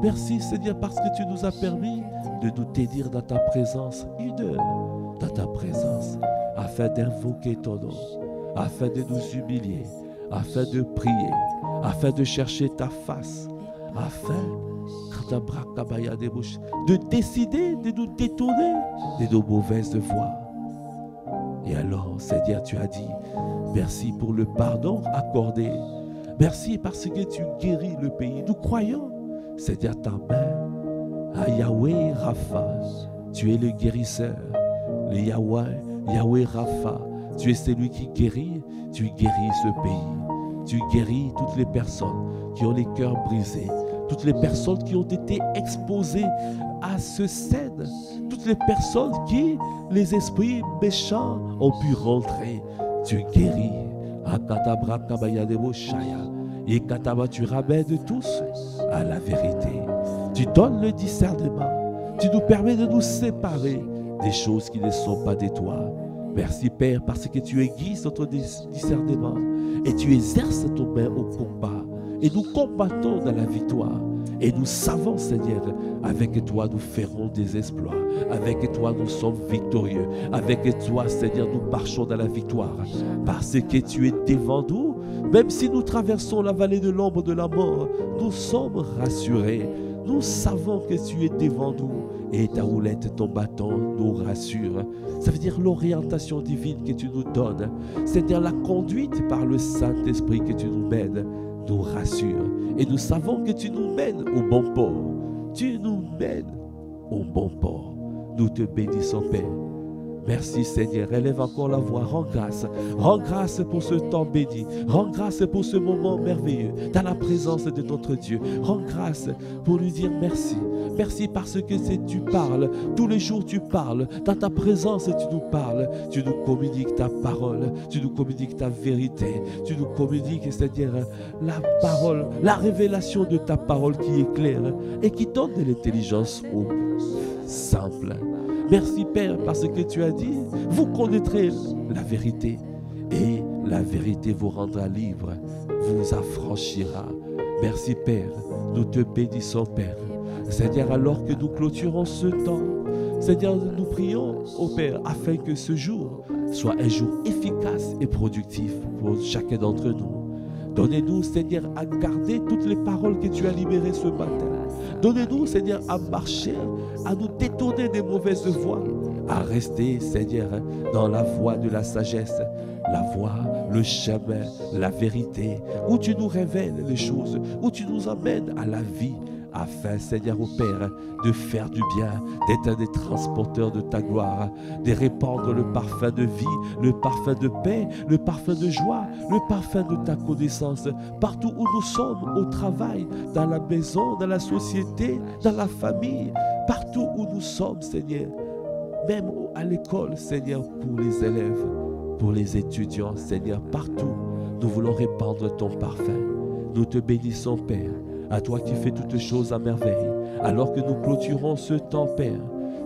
Merci Seigneur parce que tu nous as permis de nous tenir dans ta présence, une heure dans ta présence, afin d'invoquer ton nom, afin de nous humilier, afin de prier, afin de chercher ta face, afin de décider de nous détourner de nos mauvaises voies. Et alors, Seigneur, tu as dit, merci pour le pardon accordé. Merci parce que tu guéris le pays. Nous croyons, Seigneur, ta main à Yahweh Rapha. Tu es le guérisseur. Le Yahweh Rapha. Tu es celui qui guérit. Tu guéris ce pays. Tu guéris toutes les personnes qui ont les cœurs brisés. Toutes les personnes qui ont été exposées à ce scène. Toutes les personnes qui, les esprits méchants, ont pu rentrer. Tu guéris. Et tu ramènes tous à la vérité. Tu donnes le discernement. Tu nous permets de nous séparer des choses qui ne sont pas de toi. Merci Père parce que tu aiguises notre discernement et tu exerces ton main au combat. Et nous combattons dans la victoire. Et nous savons, Seigneur, avec toi, nous ferons des exploits. Avec toi, nous sommes victorieux. Avec toi, Seigneur, nous marchons dans la victoire. Parce que tu es devant nous. Même si nous traversons la vallée de l'ombre de la mort, nous sommes rassurés. Nous savons que tu es devant nous. Et ta houlette, ton bâton nous rassure. Ça veut dire l'orientation divine que tu nous donnes. C'est-à-dire la conduite par le Saint-Esprit que tu nous mènes. Nous rassure. Et nous savons que tu nous mènes au bon port. Tu nous mènes au bon port. Nous te bénissons, Père. Merci Seigneur, élève encore la voix, rends grâce pour ce temps béni, rends grâce pour ce moment merveilleux, dans la présence de notre Dieu, rends grâce pour lui dire merci, merci parce que tu parles, tous les jours tu parles, dans ta présence tu nous parles, tu nous communiques ta parole, tu nous communiques ta vérité, tu nous communiques, c'est-à-dire la parole, la révélation de ta parole qui est claire et qui donne de l'intelligence aux simples. Merci Père parce que tu as dit, vous connaîtrez la vérité et la vérité vous rendra libre, vous affranchira. Merci Père, nous te bénissons Père. Seigneur, alors que nous clôturons ce temps, Seigneur, nous prions au Père afin que ce jour soit un jour efficace et productif pour chacun d'entre nous. Donnez-nous, Seigneur, à garder toutes les paroles que tu as libérées ce matin. Donnez-nous, Seigneur, à marcher, à nous détourner des mauvaises voies, à rester, Seigneur, dans la voie de la sagesse, la voie, le chemin, la vérité, où tu nous révèles les choses, où tu nous emmènes à la vie, afin, Seigneur, au Père, de faire du bien, d'être un des transporteurs de ta gloire, de répandre le parfum de vie, le parfum de paix, le parfum de joie, le parfum de ta connaissance, partout où nous sommes, au travail, dans la maison, dans la société, dans la famille, partout où nous sommes, Seigneur, même à l'école, Seigneur, pour les élèves, pour les étudiants, Seigneur, partout, nous voulons répandre ton parfum. Nous te bénissons, Père, à toi qui fais toutes choses à merveille. Alors que nous clôturons ce temps, Père,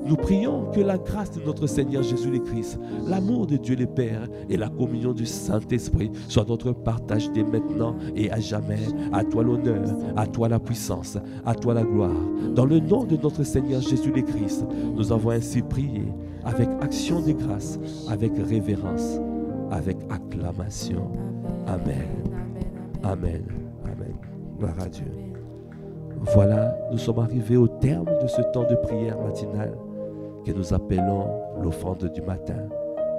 nous prions que la grâce de notre Seigneur Jésus le Christ, l'amour de Dieu le Père et la communion du Saint-Esprit soient notre partage dès maintenant et à jamais. À toi l'honneur, à toi la puissance, à toi la gloire. Dans le nom de notre Seigneur Jésus le Christ, nous avons ainsi prié avec action de grâce, avec révérence, avec acclamation. Amen. Amen. Amen. Gloire à Dieu. Voilà, nous sommes arrivés au terme de ce temps de prière matinale que nous appelons l'offrande du matin.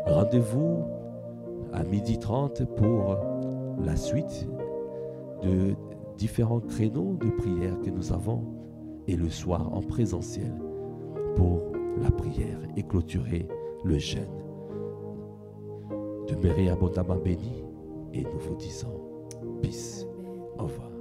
Rendez-vous à 12h30 pour la suite de différents créneaux de prière que nous avons et le soir en présentiel pour la prière et clôturer le jeûne. Demeurez abondamment bénis et nous vous disons peace. Au revoir.